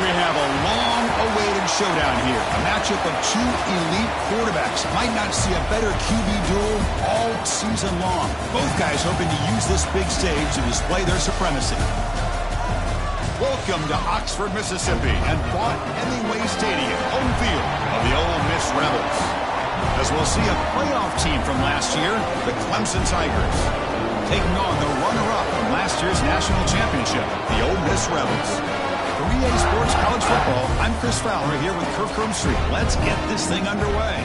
We have a long-awaited showdown here. A matchup of two elite quarterbacks. Might not see a better QB duel all season long. Both guys hoping to use this big stage to display their supremacy. Welcome to Oxford, Mississippi, and Vaught-Hemingway Stadium, home field of the Ole Miss Rebels. As we'll see a playoff team from last year, the Clemson Tigers, taking on the runner-up from last year's national championship, the Ole Miss Rebels. For EA Sports College Football, I'm Chris Fowler here with Kirk Street. Let's get this thing underway.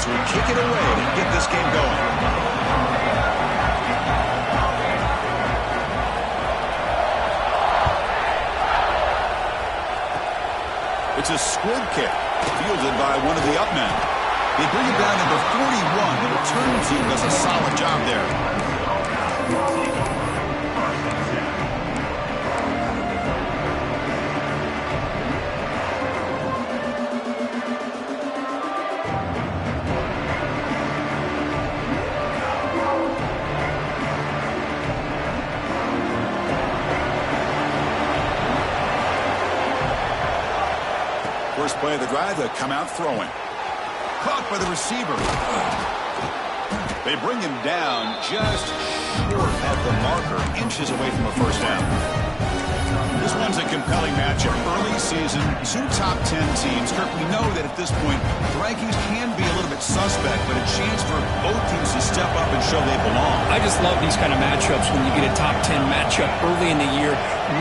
Will kick it away to get this game going. It's a squib kick, fielded by one of the up men. They bring it down to the 41. The return team does a solid job there. First play of the drive, they come out throwing. Caught by the receiver. They bring him down just short of the marker, inches away from a first down. This one's a compelling matchup. Early season, two top 10 teams. Kirk, we know that at this point, the rankings can be a little bit suspect, but a chance for both teams to step up and show they belong. I just love these kind of matchups when you get a top 10 matchup early in the year.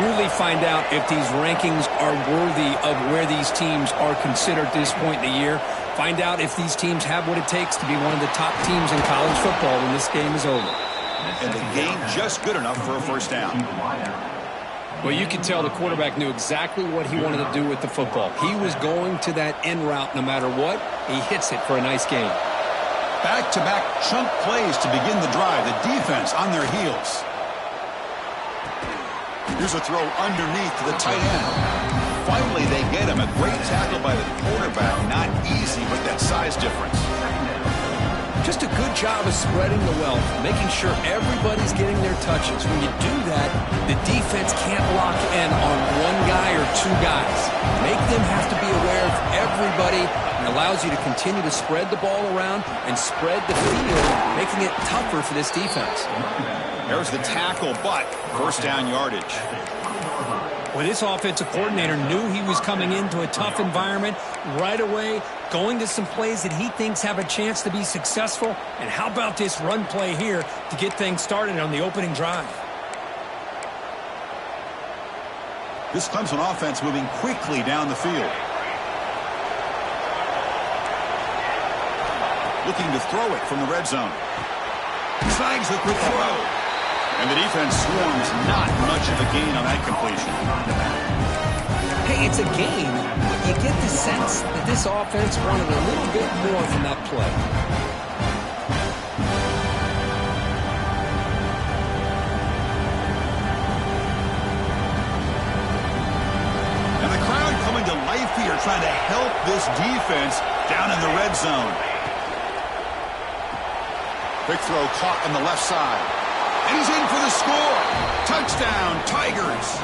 Really find out if these rankings are worthy of where these teams are considered at this point in the year. Find out if these teams have what it takes to be one of the top teams in college football when this game is over. And the game just good enough for a first down. Well, you can tell the quarterback knew exactly what he wanted to do with the football. He was going to that end route no matter what. He hits it for a nice game. Back-to-back chunk plays to begin the drive. The defense on their heels. Here's a throw underneath to the tight end. Finally, they get him. A great tackle by the quarterback. Not easy with that size difference. Just a good job of spreading the wealth, making sure everybody's getting their touches. When you do that, the defense can't lock in on one guy or two guys. Make them have to be aware of everybody, and allows you to continue to spread the ball around and spread the field, making it tougher for this defense. There's the tackle, but first down yardage. Well, this offensive coordinator knew he was coming into a tough environment right away, going to some plays that he thinks have a chance to be successful. And how about this run play here to get things started on the opening drive? This Clemson offense moving quickly down the field. Looking to throw it from the red zone. Snags the quick throw. And the defense swarms, not much of a gain on that completion. Hey, it's a gain, but you get the sense that this offense wanted a little bit more from that play. And the crowd coming to life here, trying to help this defense down in the red zone. Quick throw caught on the left side. And he's in for the score. Touchdown, Tigers.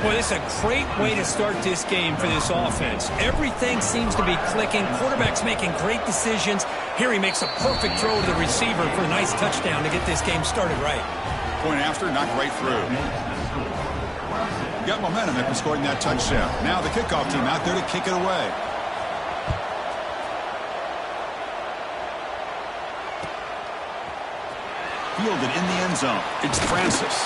Well, it's a great way to start this game for this offense. Everything seems to be clicking. Quarterback's making great decisions. Here he makes a perfect throw to the receiver for a nice touchdown to get this game started right. Point after, knocked right through. Got momentum after scoring that touchdown. Now the kickoff team out there to kick it away. Fielded in the end zone. It's Francis.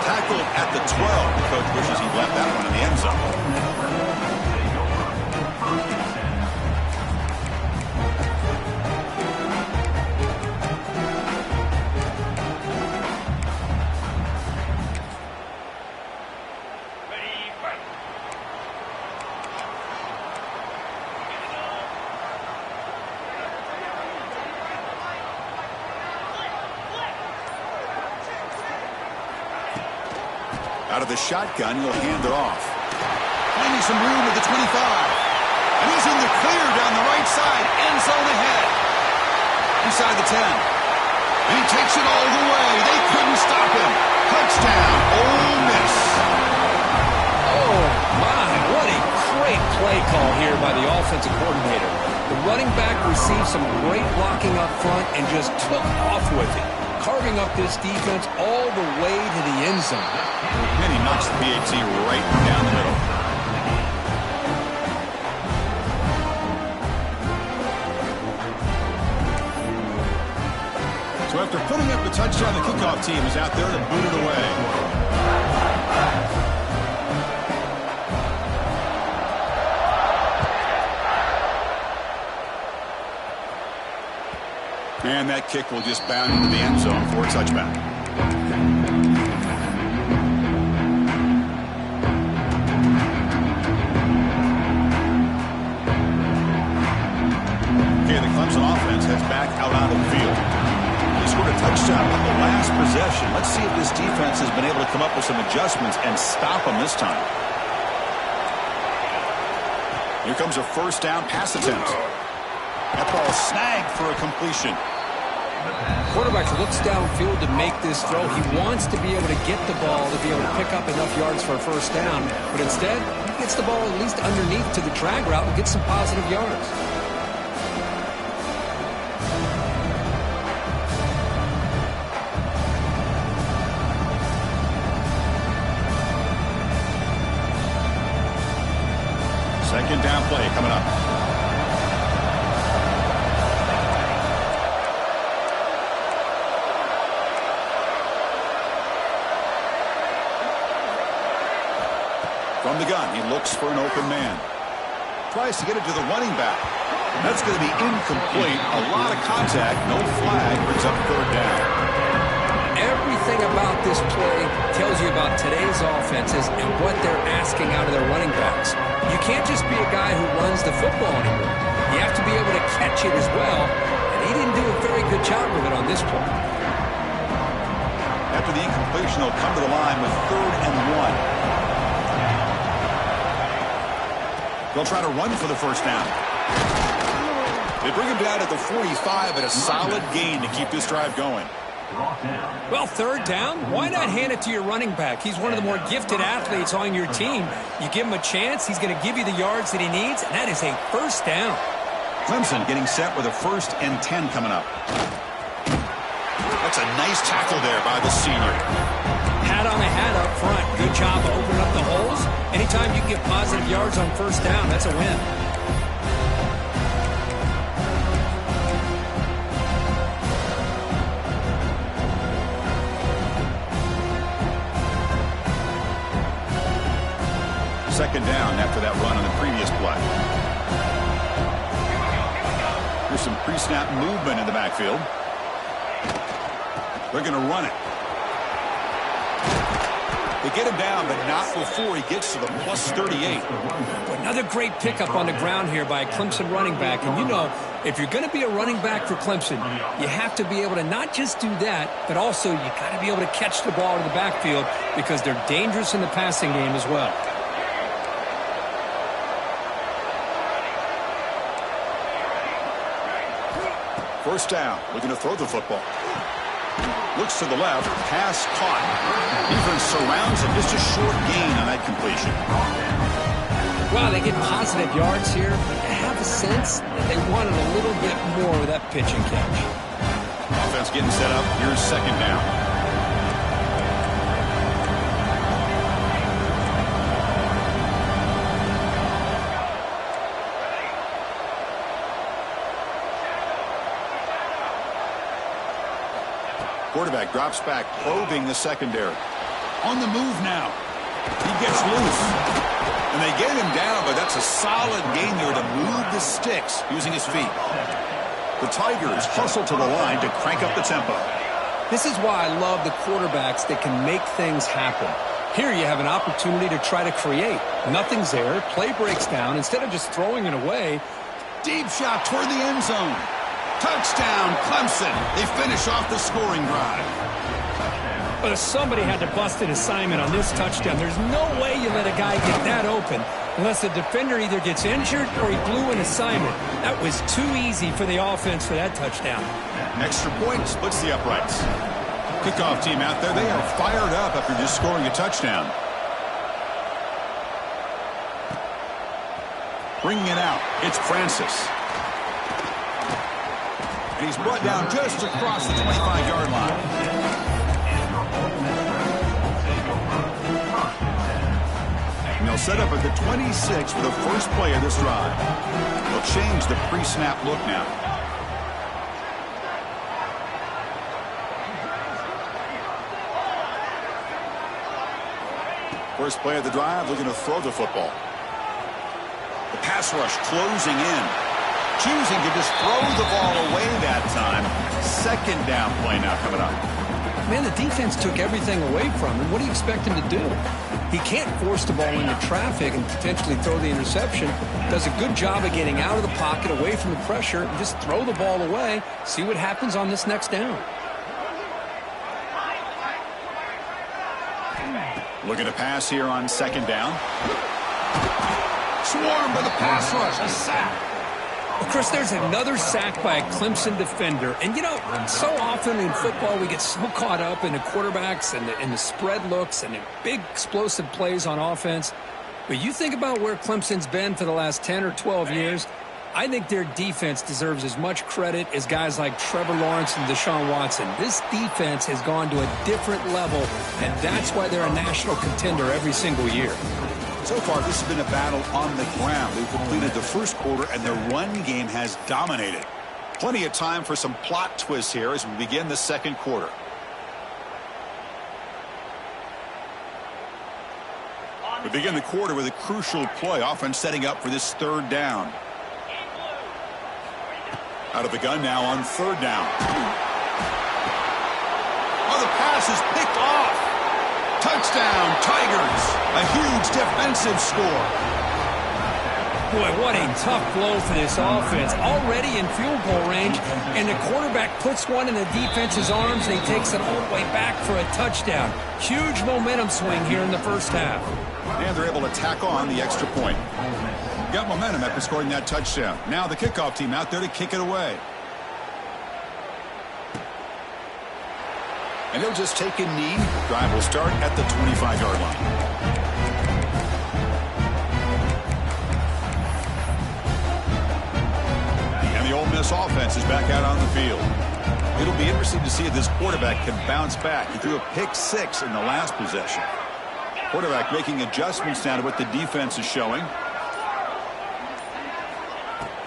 Tackled at the 12. The coach wishes he left that one in the end zone. Out of the shotgun, he'll hand it off. Finding some room at the 25. And he's in the clear down the right side. End zone ahead. Inside the 10. And he takes it all the way. They couldn't stop him. Touchdown, Ole Miss. Oh, my. What a great play call here by the offensive coordinator. The running back received some great blocking up front and just took off with it, carving up this defense all the way to the end zone. And he knocks the PAT right down the middle. So after putting up the touchdown, the kickoff team is out there to boot it away. And that kick will just bound into the end zone for a touchback. Okay, the Clemson offense heads back out on the field. They scored a touchdown on the last possession. Let's see if this defense has been able to come up with some adjustments and stop them this time. Here comes a first down pass attempt. That ball snagged for a completion. Quarterback looks downfield to make this throw. He wants to be able to get the ball to be able to pick up enough yards for a first down. But instead, he gets the ball at least underneath to the drag route and gets some positive yards. Second down play coming up. From the gun, he looks for an open man. Tries to get it to the running back. That's going to be incomplete. A lot of contact, no flag, brings up third down. Everything about this play tells you about today's offenses and what they're asking out of their running backs. You can't just be a guy who runs the football anymore. You have to be able to catch it as well, and he didn't do a very good job of it on this play. After the incompletion, they'll come to the line with 3rd and 1. They'll try to run for the first down. They bring him down at the 45 at a solid gain to keep this drive going. Well, third down, why not hand it to your running back? He's one of the more gifted athletes on your team. You give him a chance, he's going to give you the yards that he needs, and that is a first down. Clemson getting set with a 1st and 10 coming up. That's a nice tackle there by the senior. Hat on the hat up front. Good job of opening up the holes. Anytime you can get positive yards on first down, that's a win. Second down after that run on the previous play. There's some pre-snap movement in the backfield. They're going to run it. They get him down, but not before he gets to the plus 38. Another great pickup on the ground here by a Clemson running back. And you know, if you're going to be a running back for Clemson, you have to be able to not just do that, but also you got to be able to catch the ball in the backfield because they're dangerous in the passing game as well. First down, looking to throw the football. Looks to the left, pass caught. Defense surrounds him, just a short gain on that completion. Well, they get positive yards here, but I have a sense that they wanted a little bit more of that pitch and catch. Offense getting set up, here's second down. Quarterback drops back, probing the secondary. On the move now. He gets loose. And they get him down, but that's a solid gain there to move the sticks using his feet. The Tigers hustle to the line to crank up the tempo. This is why I love the quarterbacks that can make things happen. Here you have an opportunity to try to create. Nothing's there. Play breaks down. Instead of just throwing it away. Deep shot toward the end zone. Touchdown, Clemson. They finish off the scoring drive. But somebody had to bust an assignment on this touchdown. There's no way you let a guy get that open unless the defender either gets injured or he blew an assignment. That was too easy for the offense for that touchdown. Extra point splits the uprights. Kickoff team out there, they are fired up after just scoring a touchdown. Bringing it out, it's Francis. And he's brought down just across the 25-yard line. And they'll set up at the 26 for the first play of this drive. They'll change the pre-snap look now. First play of the drive, looking to throw the football. The pass rush closing in. Choosing to just throw the ball away that time. Second down play now coming up. Man, the defense took everything away from him. What do you expect him to do? He can't force the ball into traffic and potentially throw the interception. Does a good job of getting out of the pocket, away from the pressure, and just throw the ball away. See what happens on this next down. Looking to pass here on second down. Swarmed by the pass rush. A sack. Of course, there's another sack by a Clemson defender. And, you know, so often in football we get so caught up in the quarterbacks and the spread looks and the big explosive plays on offense. But you think about where Clemson's been for the last 10 or 12 years, I think their defense deserves as much credit as guys like Trevor Lawrence and Deshaun Watson. This defense has gone to a different level, and that's why they're a national contender every single year. So far, this has been a battle on the ground. They've completed the first quarter, and their run game has dominated. Plenty of time for some plot twists here as we begin the second quarter. We begin the quarter with a crucial play, offense setting up for this third down. Out of the gun now on third down. Oh, the pass is picked off. Touchdown, Tigers. A huge defensive score. Boy, what a tough blow for this offense. Already in field goal range, and the quarterback puts one in the defense's arms, and he takes it all the way back for a touchdown. Huge momentum swing here in the first half. And they're able to tack on the extra point. Got momentum after scoring that touchdown. Now the kickoff team out there to kick it away. And they'll just take a knee. Drive will start at the 25-yard line. And the Ole Miss offense is back out on the field. It'll be interesting to see if this quarterback can bounce back. He threw a pick six in the last possession. Quarterback making adjustments now to what the defense is showing.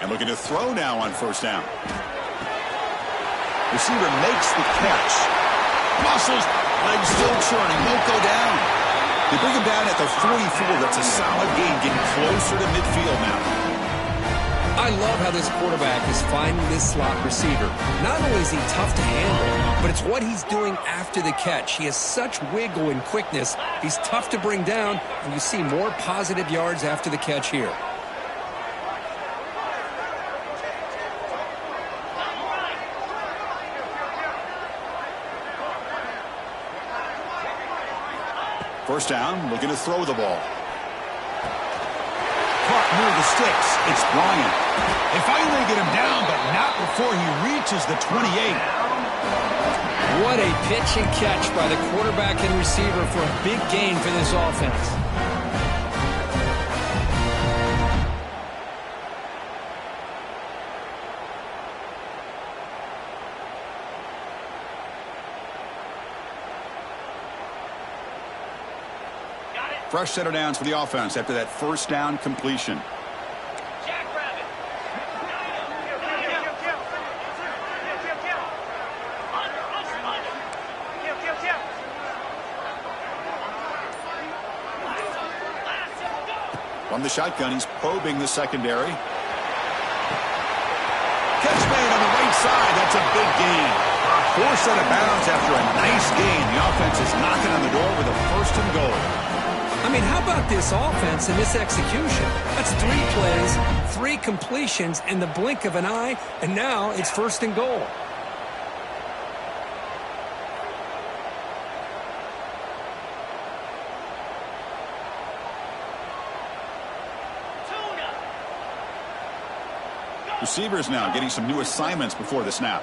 And looking to throw now on first down. Receiver makes the catch. Muscles, legs still churning, won't go down. They bring him down at the 44. That's a solid gain, getting closer to midfield now. I love how this quarterback is finding this slot receiver. Not only is he tough to handle, but it's what he's doing after the catch. He has such wiggle and quickness. He's tough to bring down, and you see more positive yards after the catch here. First down, looking to throw the ball. Caught near the sticks. It's Bryant. They finally get him down, but not before he reaches the 28. What a pitch and catch by the quarterback and receiver for a big gain for this offense. Fresh set of downs for the offense after that first down completion. From the shotgun, he's probing the secondary. Catch made on the right side. That's a big gain. Forced out of bounds after a nice gain. The offense is knocking on the door with a first and goal. I mean, how about this offense and this execution? That's 3 plays, 3 completions in the blink of an eye, and now it's first and goal. Receivers now getting some new assignments before the snap.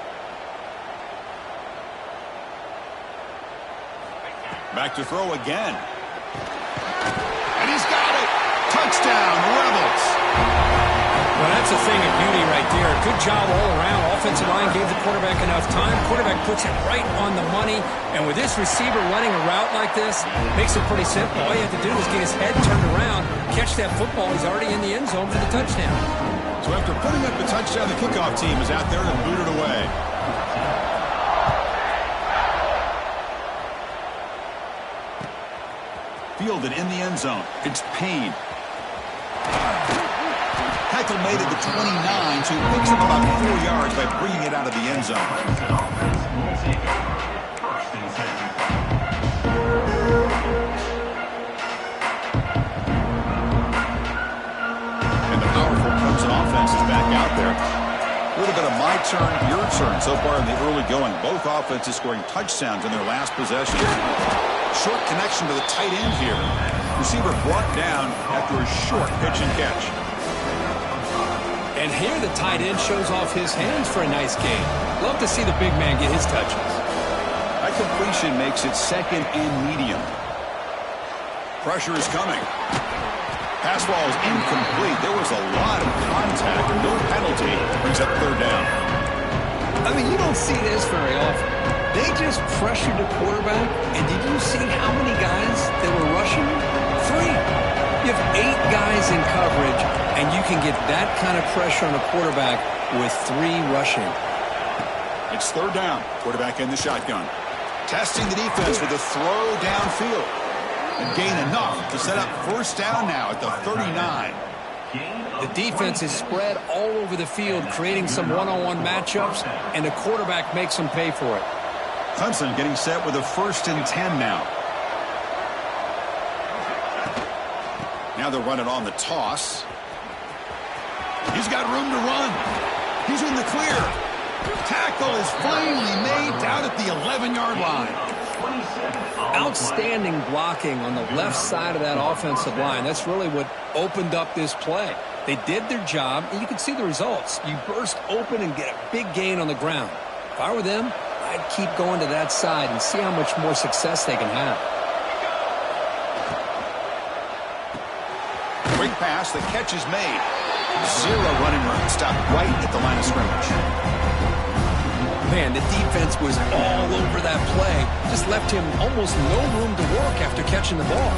Back to throw again. And he's got it. Touchdown, Rebels. Well, that's a thing of beauty right there. Good job all around. Offensive line gave the quarterback enough time. Quarterback puts it right on the money. And with this receiver running a route like this, makes it pretty simple. All you have to do is get his head turned around, catch that football. He's already in the end zone for the touchdown. So after putting up the touchdown, the kickoff team is out there and booted away. Fielded in the end zone. It's Payne. Tackle made at the 29, so he picks up about 4 yards by bringing it out of the end zone. And the powerful Clemson offense is back out there. A little bit of my turn, your turn so far in the early going. Both offenses scoring touchdowns in their last possession. Short connection to the tight end here. Receiver brought down after a short pitch and catch. And here the tight end shows off his hands for a nice gain. Love to see the big man get his touches. That completion makes it second and medium. Pressure is coming. Pass ball is incomplete. There was a lot of contact. No penalty. Brings up third down. I mean, you don't see this very often. They just pressured the quarterback, and did you see how many guys they were rushing? 3. You have 8 guys in coverage, and you can get that kind of pressure on a quarterback with 3 rushing. It's third down. Quarterback in the shotgun. Testing the defense with a throw downfield. And gain enough to set up first down now at the 39. The defense is spread all over the field, creating some one-on-one matchups, and the quarterback makes them pay for it. Clemson getting set with a 1st and 10 now. Now they're running on the toss. He's got room to run. He's in the clear. Tackle is finally made down at the 11-yard line. Outstanding blocking on the left side of that offensive line. That's really what opened up this play. They did their job, and you can see the results. You burst open and get a big gain on the ground. If I were them, I'd keep going to that side and see how much more success they can have. Quick pass, the catch is made. 0 running room, stopped right at the line of scrimmage. Man, the defense was all over that play. Just left him almost no room to work after catching the ball.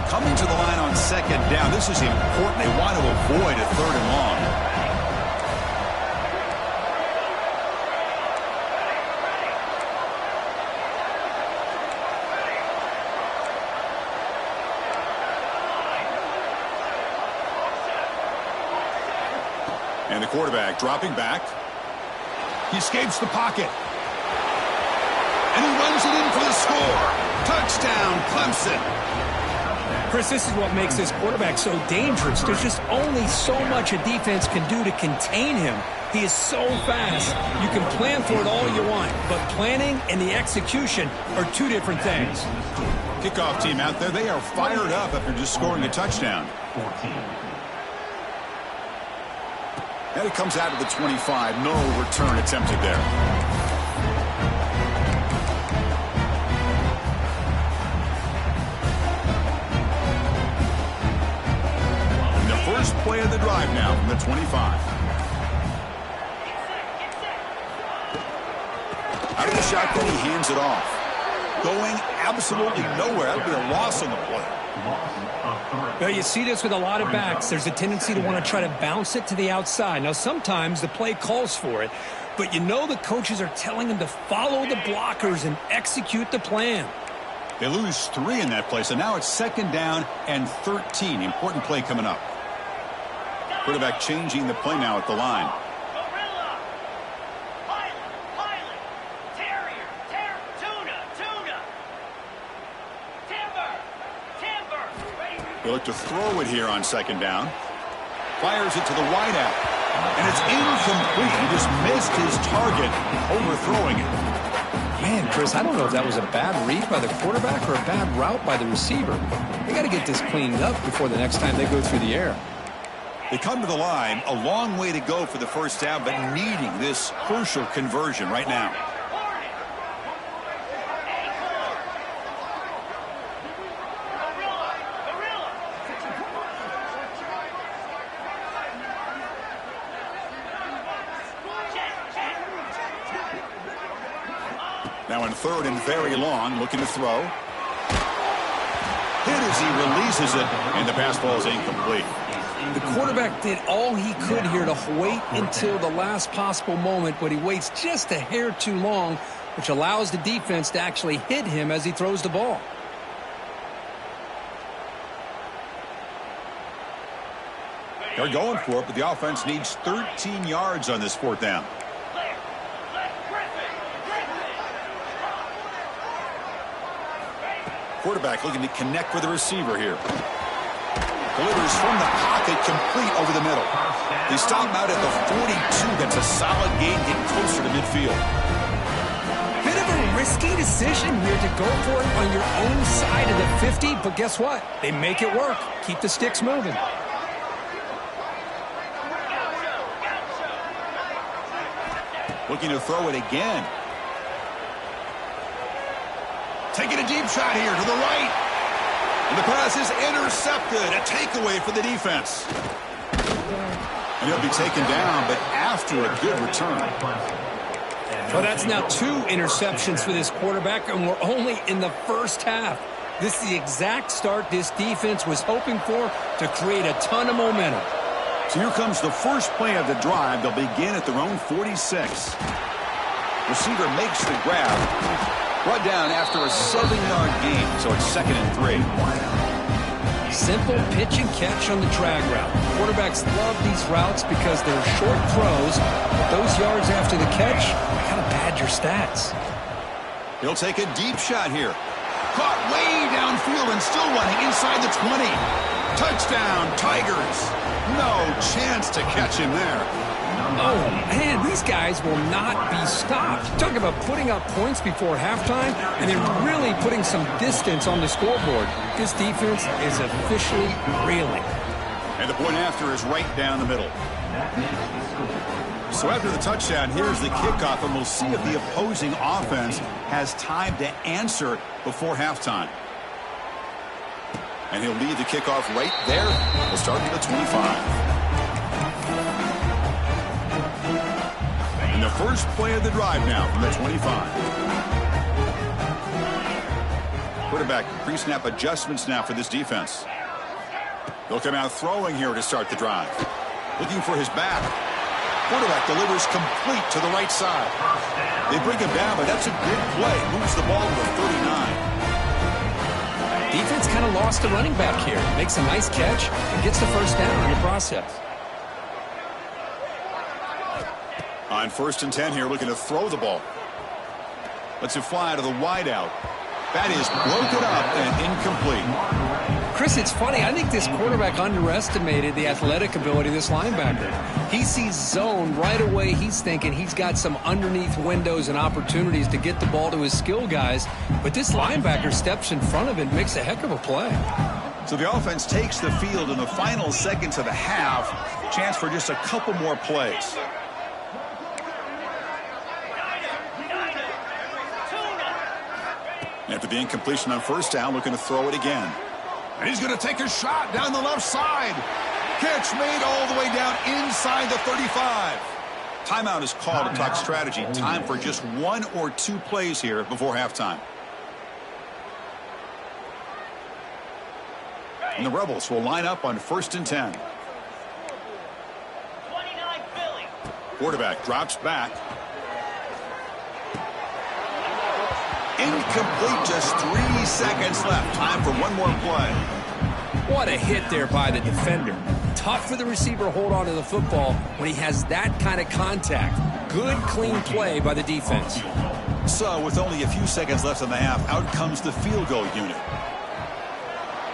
Coming to the line on second down. This is important. They want to avoid a 3rd and long. And the quarterback dropping back. He escapes the pocket. And he runs it in for the score. Touchdown, Clemson. Chris, this is what makes this quarterback so dangerous. There's just only so much a defense can do to contain him. He is so fast. You can plan for it all you want, but planning and the execution are 2 different things. Kickoff team out there. They are fired up after just scoring a touchdown. And it comes out of the 25. No return attempted there. And the first play of the drive now from the 25. Out of the shotgun, he hands it off. Going absolutely nowhere. That would be a loss on the play. Well, you see this with a lot of backs. There's a tendency to want to try to bounce it to the outside. Now, sometimes the play calls for it, but you know the coaches are telling them to follow the blockers and execute the plan. They lose 3 in that play, so now it's 2nd down and 13. Important play coming up. Quarterback changing the play now at the line. They look to throw it here on 2nd down. Fires it to the wideout. And it's incomplete. He just missed his target, overthrowing it. Man, Chris, I don't know if that was a bad read by the quarterback or a bad route by the receiver. They got to get this cleaned up before the next time they go through the air. They come to the line, a long way to go for the first down, but needing this crucial conversion right now. Now in third and very long, looking to throw. Hit as he releases it, and the pass ball is incomplete. The quarterback did all he could here to wait until the last possible moment, but he waits just a hair too long, which allows the defense to actually hit him as he throws the ball. They're going for it, but the offense needs 13 yards on this fourth down. Quarterback looking to connect with the receiver here. Delivers from the pocket, complete over the middle. They stop him out at the 42. That's a solid gain, get closer to midfield. Bit of a risky decision here to go for it on your own side of the 50, but guess what? They make it work. Keep the sticks moving. Looking to throw it again. Taking a deep shot here to the right. And the pass is intercepted. A takeaway for the defense. And he'll be taken down, but after a good return. Well, that's now 2 interceptions for this quarterback, and we're only in the first half. This is the exact start this defense was hoping for to create a ton of momentum. So here comes the first play of the drive. They'll begin at their own 46. Receiver makes the grab. Brought down after a 7-yard gain, so it's 2nd and 3. Simple pitch and catch on the drag route. Quarterbacks love these routes because they're short throws, but those yards after the catch kind of pad your stats. He'll take a deep shot here. Caught way downfield and still running inside the 20. Touchdown, Tigers. No chance to catch him there. Oh, man, these guys will not be stopped. Talk about putting up points before halftime and then really putting some distance on the scoreboard. This defense is officially reeling. And the point after is right down the middle. So after the touchdown, here's the kickoff, and we'll see if the opposing offense has time to answer before halftime. And he'll lead the kickoff right there. We'll start at the 25. And the first play of the drive now from the 25. Quarterback pre-snap adjustments now for this defense. They'll come out throwing here to start the drive. Looking for his back. Quarterback delivers complete to the right side. They bring him down, but that's a good play. Moves the ball to the 39. Defense kind of lost the running back here. Makes a nice catch and gets the first down in the process. On 1st and 10 here, looking to throw the ball. Lets it fly to the wideout. That is broken up and incomplete. Chris, it's funny. I think this quarterback underestimated the athletic ability of this linebacker. He sees zone right away. He's thinking he's got some underneath windows and opportunities to get the ball to his skill guys. But this linebacker steps in front of it and makes a heck of a play. So the offense takes the field in the final seconds of the half. Chance for just a couple more plays. After the incompletion on 1st down, looking to throw it again. And he's going to take a shot down the left side. Catch made all the way down inside the 35. Timeout is called to talk strategy. Time for just 1 or 2 plays here before halftime. And the Rebels will line up on 1st and 10. 29 Philly. Quarterback drops back. Incomplete, just 3 seconds left. Time for one more play. What a hit there by the defender. Tough for the receiver to hold on to the football when he has that kind of contact. Good, clean play by the defense. So, with only a few seconds left in the half, out comes the field goal unit.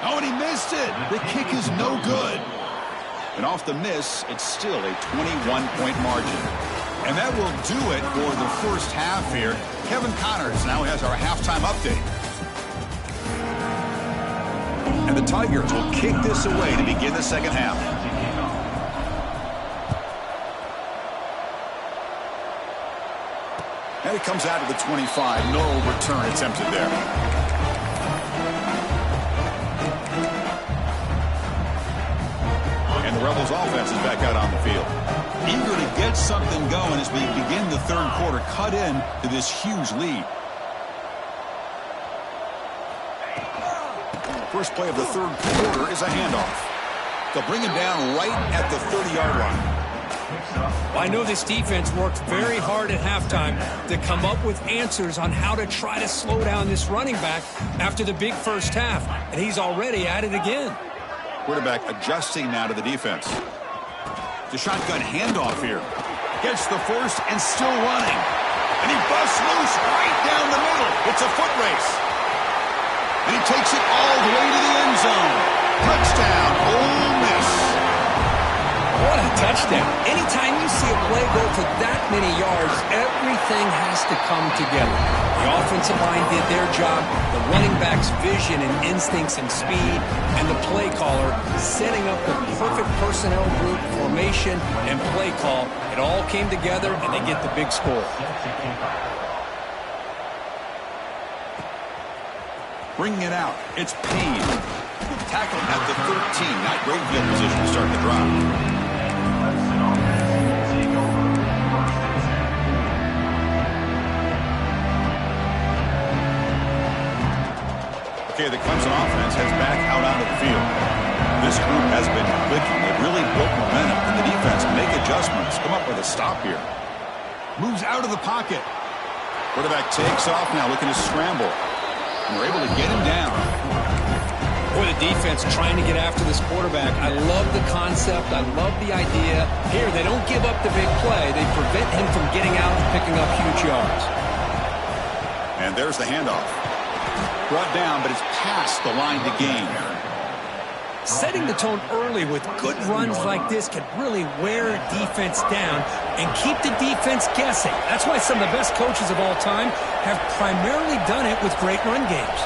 Oh, and he missed it. The kick is no good. And off the miss, it's still a 21-point margin. And that will do it for the first half here. Kevin Connors now has our halftime update. And the Tigers will kick this away to begin the second half. And it comes out to the 25. No return attempted there. And the Rebels offense is back out on the field. Eager to get something going as we begin the third quarter. Cut in to this huge lead. First play of the third quarter is a handoff. They'll bring him down right at the 30-yard line. Well, I know this defense worked very hard at halftime to come up with answers on how to try to slow down this running back after the big first half, and he's already at it again. Quarterback adjusting now to the defense. The shotgun handoff here. Gets the first and still running. And he busts loose right down the middle. It's a foot race. And he takes it all the way to the end zone. Touchdown, Ole Miss. What a touchdown. Anytime you see a play go for that many yards, everything has to come together. The offensive line did their job, the running back's vision and instincts and speed, and the play caller setting up the perfect personnel group, formation, and play call. It all came together, and they get the big score. Bringing it out, it's Payne. Tackled at the 13, not great field position to start the drive. Okay, the Clemson offense heads back out onto the field. This group has been clicking. They've really built momentum, and the defense make adjustments. Come up with a stop here. Moves out of the pocket. Quarterback takes off now, looking to scramble. And we're able to get him down. Boy, the defense trying to get after this quarterback. I love the concept. I love the idea. Here, they don't give up the big play. They prevent him from getting out and picking up huge yards. And there's the handoff. Brought down, but it's past the line to gain. Setting the tone early with good runs like this can really wear a defense down and keep the defense guessing. That's why some of the best coaches of all time have primarily done it with great run games.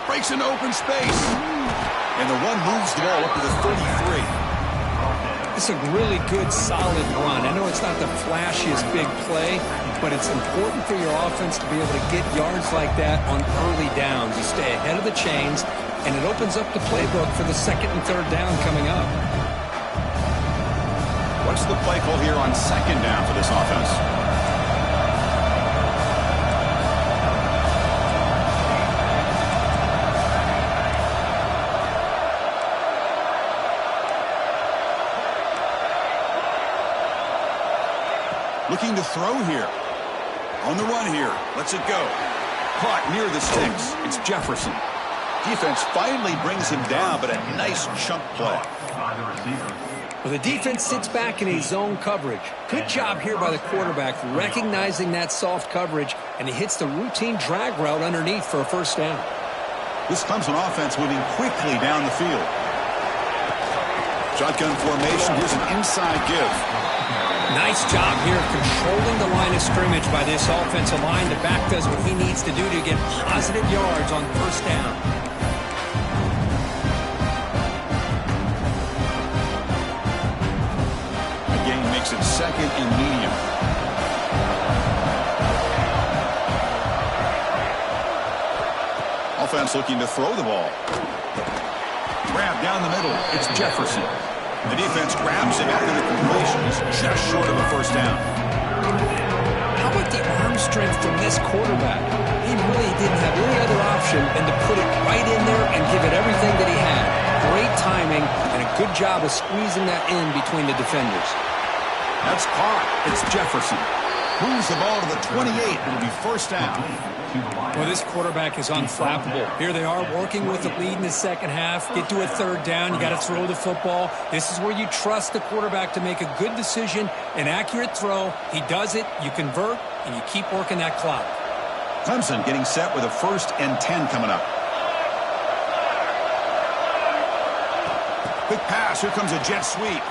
Breaks into open space. And the one moves the ball up to the 33. It's a really good, solid run. I know it's not the flashiest big play, but it's important for your offense to be able to get yards like that on early downs. You stay ahead of the chains, and it opens up the playbook for the second and third down coming up. What's the play call here on second down for this offense? Looking to throw here. On the run here. Lets it go. Caught near the sticks. It's Jefferson. Defense finally brings him down, but a nice chunk play. Well, the defense sits back in a zone coverage. Good job here by the quarterback, recognizing that soft coverage, and he hits the routine drag route underneath for a first down. This Clemson offense moving quickly down the field. Shotgun formation. Here's an inside give. Nice job here controlling the line of scrimmage by this offensive line. The back does what he needs to do to get positive yards on first down. Again, makes it second and medium. Offense looking to throw the ball. Grab down the middle. It's Jefferson. The defense grabs him after the completion. He's just short of a first down. How about the arm strength from this quarterback? He really didn't have any other option than to put it right in there and give it everything that he had. Great timing and a good job of squeezing that in between the defenders. That's caught. It's Jefferson. Moves the ball to the 28. It'll be first down. Well, this quarterback is unflappable. Here they are working with the lead in the second half. Get to a third down. You got to throw the football. This is where you trust the quarterback to make a good decision, an accurate throw. He does it. You convert, and you keep working that clock. Clemson getting set with a 1st and 10 coming up. Quick pass. Here comes a jet sweep.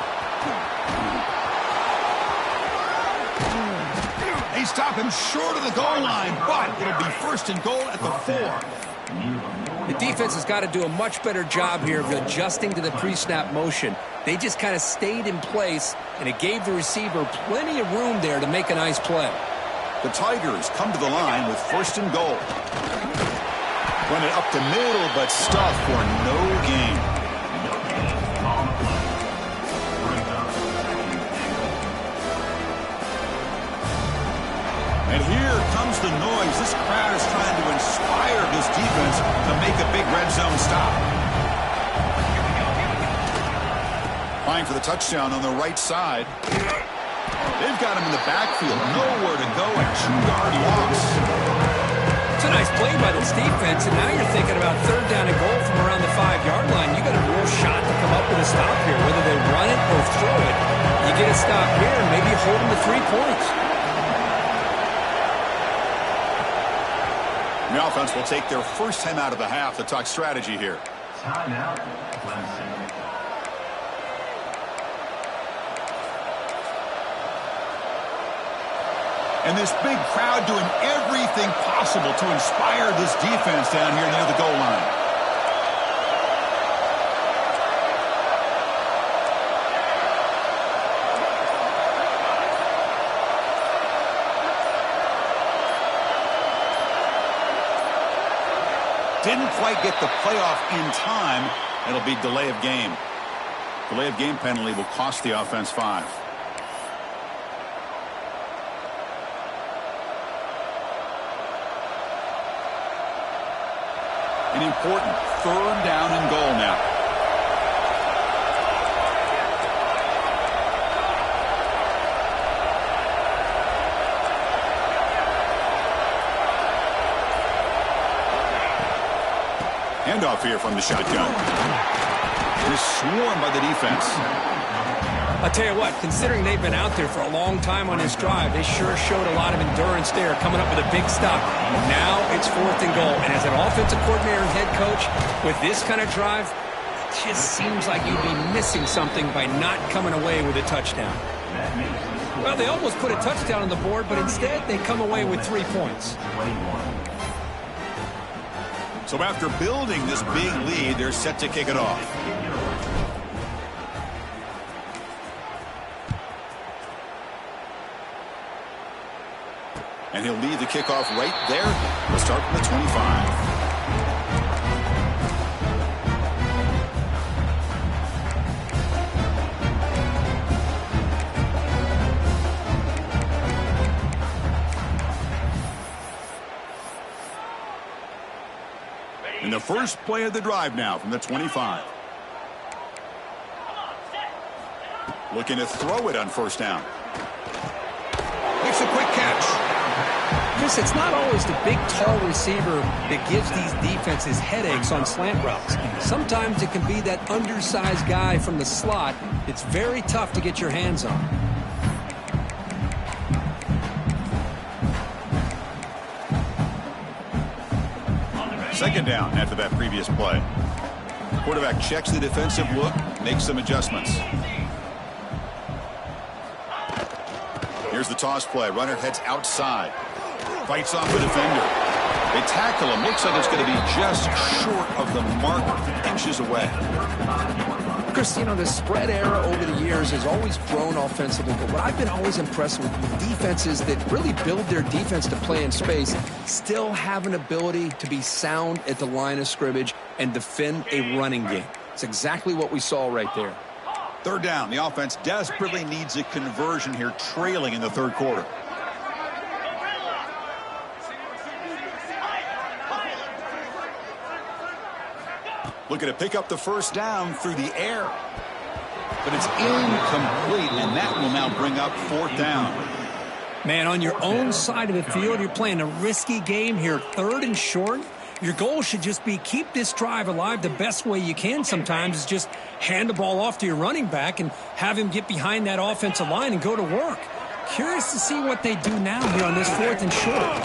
They stop him short of the goal line, but it'll be first and goal at the 4. The defense has got to do a much better job here of adjusting to the pre-snap motion. They just kind of stayed in place, and it gave the receiver plenty of room there to make a nice play. The Tigers come to the line with first and goal. Run it up the middle, but stuffed for no gain. And here comes the noise. This crowd is trying to inspire this defense to make a big red zone stop. Applying for the touchdown on the right side. They've got him in the backfield. Nowhere to go. A 2-yard loss. It's a nice play by this defense, and now you're thinking about third down and goal from around the 5-yard line. You got a real shot to come up with a stop here. Whether they run it or throw it, you get a stop here and maybe hold them to 3 points. The offense will take their first time out of the half to talk strategy here. Timeout, Clemson. And this big crowd doing everything possible to inspire this defense down here near the goal line. Didn't quite get the playoff in time. It'll be delay of game. Delay of game penalty will cost the offense 5. An important third down and goal now. Handoff here from the shotgun. Just swarmed by the defense. I'll tell you what, considering they've been out there for a long time on this drive, they sure showed a lot of endurance there, coming up with a big stop. Now it's 4th and goal. And as an offensive coordinator and head coach, with this kind of drive, it just seems like you'd be missing something by not coming away with a touchdown. Well, they almost put a touchdown on the board, but instead they come away with 3 points. So after building this big lead, they're set to kick it off. And he'll lead the kickoff right there. We'll start from the 25. And the first play of the drive now from the 25. Looking to throw it on first down. Makes a quick catch. Chris, it's not always the big, tall receiver that gives these defenses headaches on slant routes. Sometimes it can be that undersized guy from the slot. It's very tough to get your hands on. Second down after that previous play. Quarterback checks the defensive look, makes some adjustments. Here's the toss play. Runner heads outside. Fights off the defender. They tackle him. Looks like it's going to be just short of the marker, inches away. Chris, you know, the spread era over the years has always grown offensively, but what I've been always impressed with defenses that really build their defense to play in space still have an ability to be sound at the line of scrimmage and defend a running game. It's exactly what we saw right there. Third down. The offense desperately needs a conversion here, trailing in the third quarter. Looking to pick up the first down through the air. But it's incomplete, and that will now bring up fourth down. Man, on your own side of the field, you're playing a risky game here. Third and short. Your goal should just be keep this drive alive the best way you can sometimes is just hand the ball off to your running back and have him get behind that offensive line and go to work. Curious to see what they do now here on this fourth and short.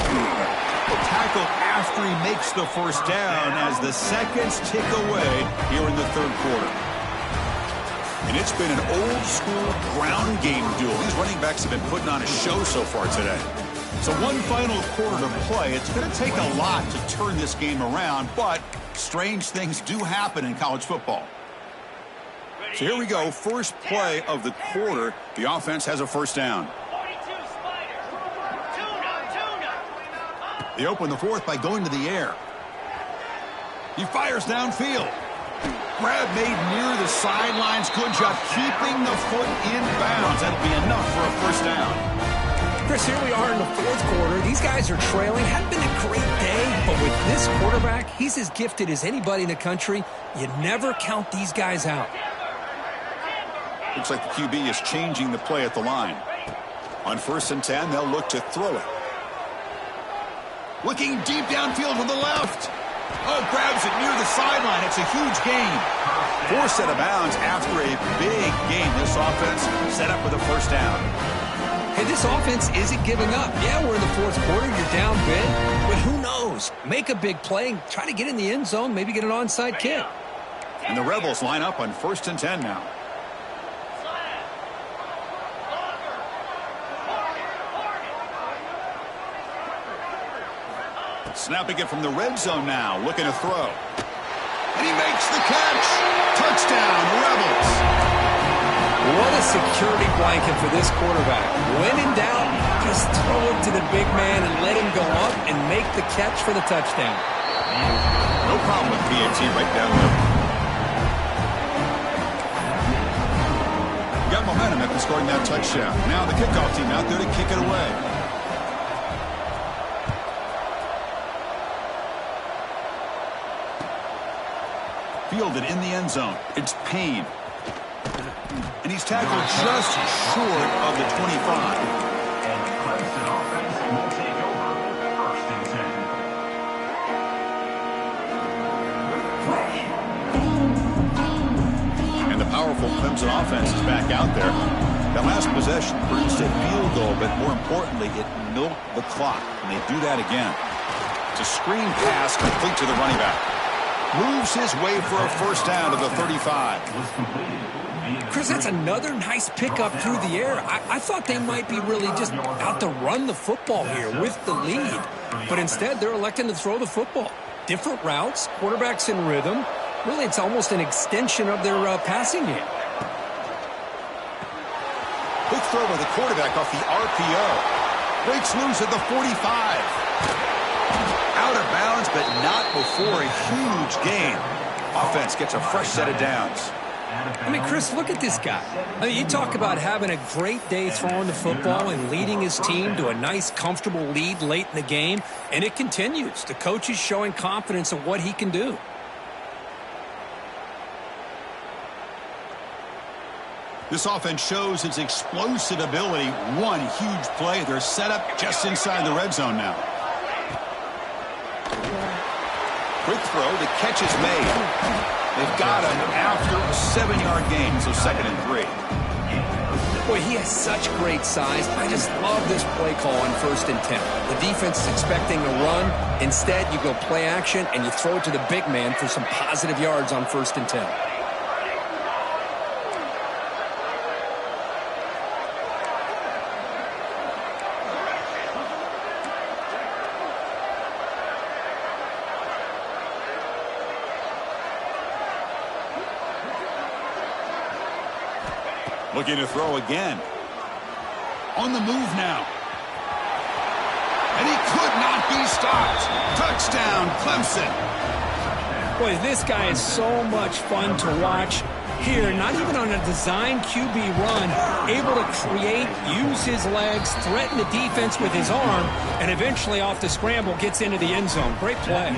Tackle after he makes the first down as the seconds tick away here in the third quarter. And it's been an old-school ground game duel. These running backs have been putting on a show so far today. So one final quarter to play. It's going to take a lot to turn this game around, but strange things do happen in college football. So here we go, first play of the quarter. The offense has a first down. They open the fourth by going to the air. He fires downfield. Grab made near the sidelines. Good job keeping the foot in bounds. That'll be enough for a first down. Chris, here we are in the fourth quarter. These guys are trailing. Hadn't been a great day, but with this quarterback, he's as gifted as anybody in the country. You never count these guys out. Looks like the QB is changing the play at the line. On 1st and 10, they'll look to throw it. Looking deep downfield to the left. Oh, grabs it near the sideline. It's a huge gain. Forced out of bounds after a big gain. This offense set up with a first down. Hey, this offense isn't giving up. Yeah, we're in the fourth quarter. You're down big. But who knows? Make a big play. Try to get in the end zone. Maybe get an onside kick. And the Rebels line up on 1st and 10 now. Snapping it from the red zone now. Looking to throw. And he makes the catch. Touchdown, Rebels. What a security blanket for this quarterback. When in doubt, just throw it to the big man and let him go up and make the catch for the touchdown. No problem with PAT right down the middle. Got momentum after scoring that touchdown. Now the kickoff team out there to kick it away. Fielded in the end zone. It's Payne. And he's tackled just short of the 25. And the Clemson offense will take over 1st and 10. And the powerful Clemson offense is back out there. That last possession produced a field goal, but more importantly, it milked the clock. And they do that again. It's a screen pass complete to the running back. Moves his way for a first down to the 35. Chris, that's another nice pickup through the air. I thought they might be really just out to run the football here with the lead. But instead, they're electing to throw the football. Different routes, quarterbacks in rhythm. Really, it's almost an extension of their passing game. Quick throw by the quarterback off the RPO. Breaks loose at the 45. Out of bounds, but not before a huge gain. Offense gets a fresh set of downs. I mean, Chris, look at this guy. I mean, you talk about having a great day throwing the football and leading his team to a nice, comfortable lead late in the game, and it continues. The coach is showing confidence in what he can do. This offense shows its explosive ability. One huge play. They're set up just inside the red zone now. Quick throw. The catch is made. They've got him after a 7-yard gain, so 2nd and 3. Boy, he has such great size. I just love this play call on 1st and 10. The defense is expecting a run. Instead, you go play action, and you throw it to the big man for some positive yards on 1st and 10. Looking to throw again. On the move now. And he could not be stopped. Touchdown, Clemson. Boy, this guy is so much fun to watch. Here, not even on a design QB run, able to create, use his legs, threaten the defense with his arm, and eventually off the scramble gets into the end zone. Great play.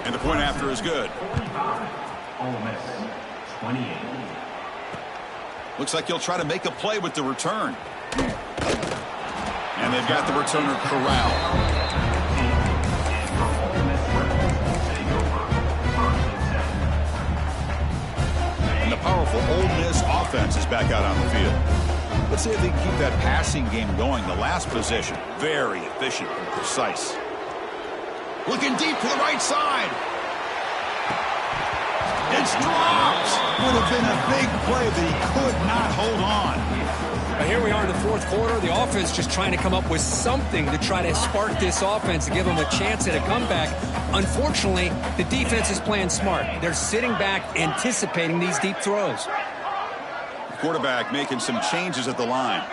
And the point after is good. Ole Miss 28. Looks like he'll try to make a play with the return. And they've got the returner corralled. And the powerful Ole Miss offense is back out on the field. Let's see if they can keep that passing game going. The last possession, very efficient and precise. Looking deep to the right side. It's dropped. would have been a big play that he could not hold on. But here we are in the fourth quarter. The offense just trying to come up with something to try to spark this offense to give them a chance at a comeback. Unfortunately, the defense is playing smart. They're sitting back, anticipating these deep throws. The quarterback making some changes at the line.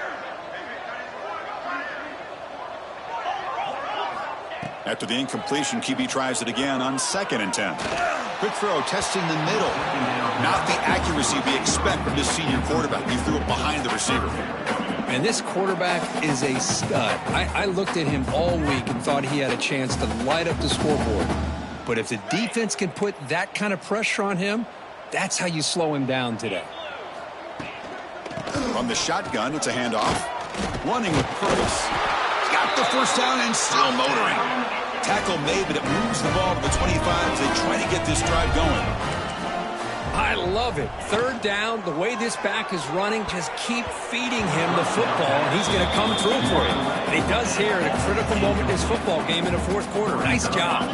After the incompletion, QB tries it again on 2nd and 10. Quick throw, testing the middle. Not the accuracy we expect from this senior quarterback. He threw it behind the receiver. And this quarterback is a stud. I looked at him all week and thought he had a chance to light up the scoreboard. But if the defense can put that kind of pressure on him, that's how you slow him down today. From the shotgun, it's a handoff. Running with purpose. He's got the first down and still motoring. Tackle made, but it moves the ball to the 25 as they try to get this drive going. I love it. 3rd down, the way this back is running, just keep feeding him the football, and he's going to come through for you. And he does here at a critical moment in this football game in the 4th quarter. Nice job.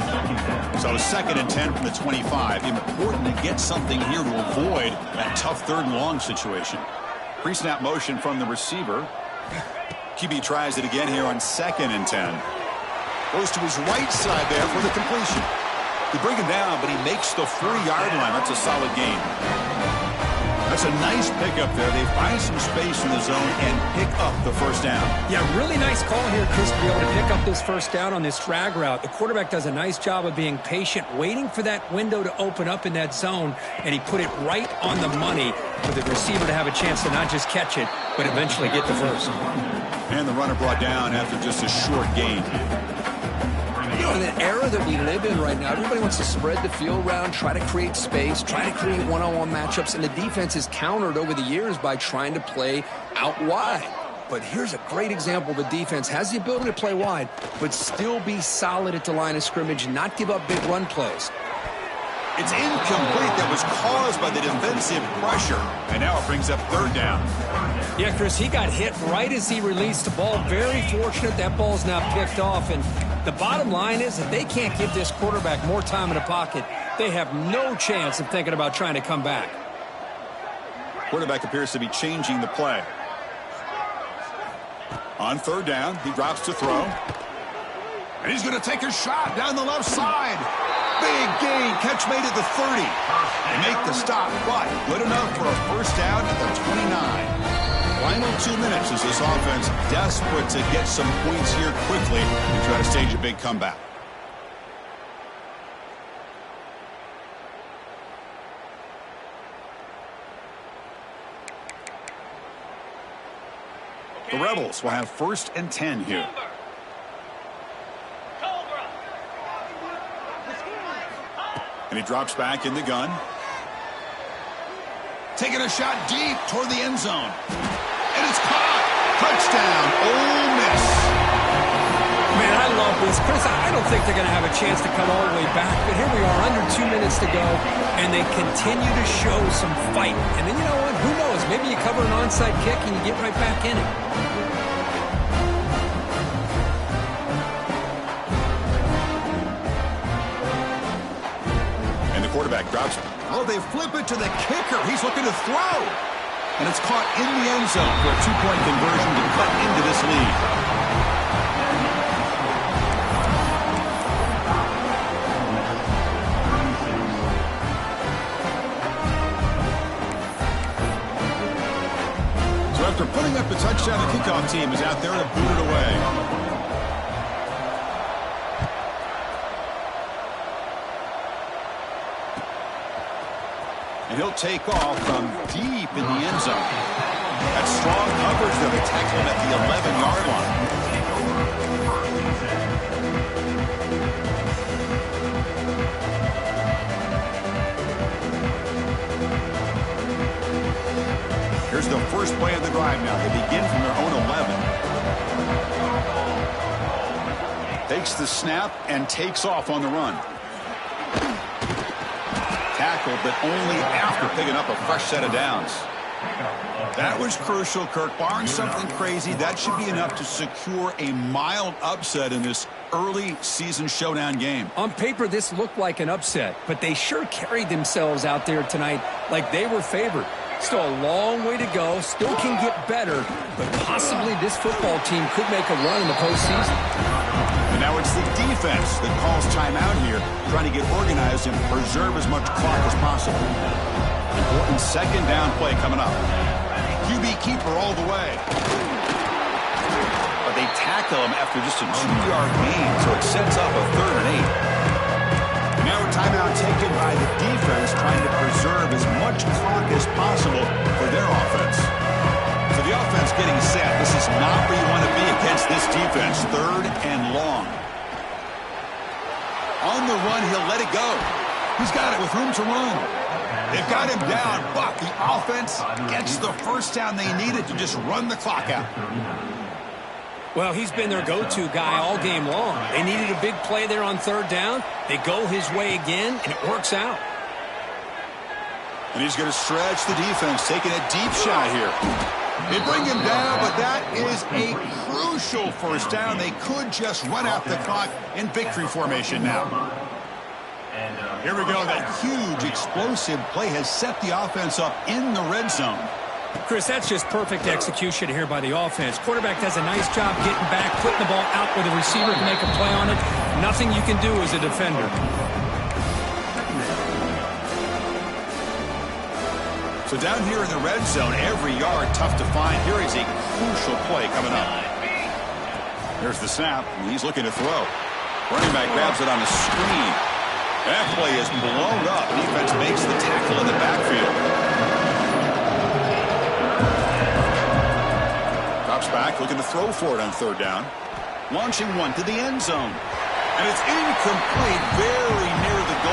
So 2nd and 10 from the 25. Important to get something here to avoid that tough 3rd and long situation. Pre-snap motion from the receiver. QB tries it again here on 2nd and 10. Goes to his right side there for the completion. They bring him down, but he makes the 4-yard line. That's a solid gain. That's a nice pickup there. They find some space in the zone and pick up the first down. Yeah, really nice call here, Chris, to be able to pick up this first down on this drag route. The quarterback does a nice job of being patient, waiting for that window to open up in that zone, and he put it right on the money for the receiver to have a chance to not just catch it, but eventually get the first. And the runner brought down after just a short gain. You know, in the era that we live in right now, everybody wants to spread the field around, try to create space, try to create one-on-one matchups, and the defense is countered over the years by trying to play out wide. But here's a great example. The defense has the ability to play wide, but still be solid at the line of scrimmage, not give up big run plays. It's incomplete. That was caused by the defensive pressure. And now it brings up 3rd down. Yeah, Chris, he got hit right as he released the ball. Very fortunate that ball's now picked off. And the bottom line is that they can't give this quarterback more time in the pocket. They have no chance of thinking about trying to come back. Quarterback appears to be changing the play. On 3rd down, he drops to throw. And he's going to take a shot down the left side. Big gain. Catch made at the 30. They make the stop, but good enough for a first down at the 29. Final 2 minutes as this offense desperate to get some points here quickly and try to stage a big comeback. The Rebels will have 1st and 10 here. And he drops back in the gun. Taking a shot deep toward the end zone. And it's caught. Touchdown, Ole Miss. Man, I love this. Chris, I don't think they're going to have a chance to come all the way back. But here we are, under 2 minutes to go, and they continue to show some fight. And then, you know what? Who knows? Maybe you cover an onside kick and you get right back in it. Quarterback drops. Oh, they flip it to the kicker. He's looking to throw. And it's caught in the end zone for a 2-point conversion to cut into this lead. So after putting up the touchdown, the kickoff team is out there to boot it away. And he'll take off from deep in the end zone. That's strong coverage there. They tackle him at the 11-yard line. Here's the first play of the drive now. They begin from their own 11. Takes the snap and takes off on the run. Tackled, but only after picking up a fresh set of downs. That was crucial, Kirk. Barring something crazy, that should be enough to secure a mild upset in this early season showdown game. On paper, this looked like an upset, but they sure carried themselves out there tonight like they were favored. Still a long way to go, still can get better, but possibly this football team could make a run in the postseason. And now it's the defense that calls timeout here, trying to get organized and preserve as much clock as possible. Important second down play coming up. QB keeper all the way. But they tackle him after just a 2-yard gain, so it sets up a 3rd and 8. Now a timeout taken by the defense, trying to preserve as much clock as possible for their offense. So the offense getting set. This is not where you want to be against this defense. 3rd and long. On the run, he'll let it go. He's got it with room to run. They've got him down, but the offense gets the first down they needed to just run the clock out. Well, he's been their go-to guy all game long. They needed a big play there on 3rd down. They go his way again, and it works out. And he's going to stretch the defense, taking a deep shot here. They bring him down, but that is a crucial first down. They could just run out the clock in victory formation now. Here we go. That huge, explosive play has set the offense up in the red zone. Chris, that's just perfect execution here by the offense. Quarterback does a nice job getting back, putting the ball out where the receiver can make a play on it. Nothing you can do as a defender. So down here in the red zone, every yard tough to find. Here is a crucial play coming up. There's the snap. He's looking to throw. Running back grabs it on the screen. That play is blown up. Defense makes the tackle in the backfield. Drops back, looking to throw for it on 3rd down. Launching one to the end zone. And it's incomplete, very near the goal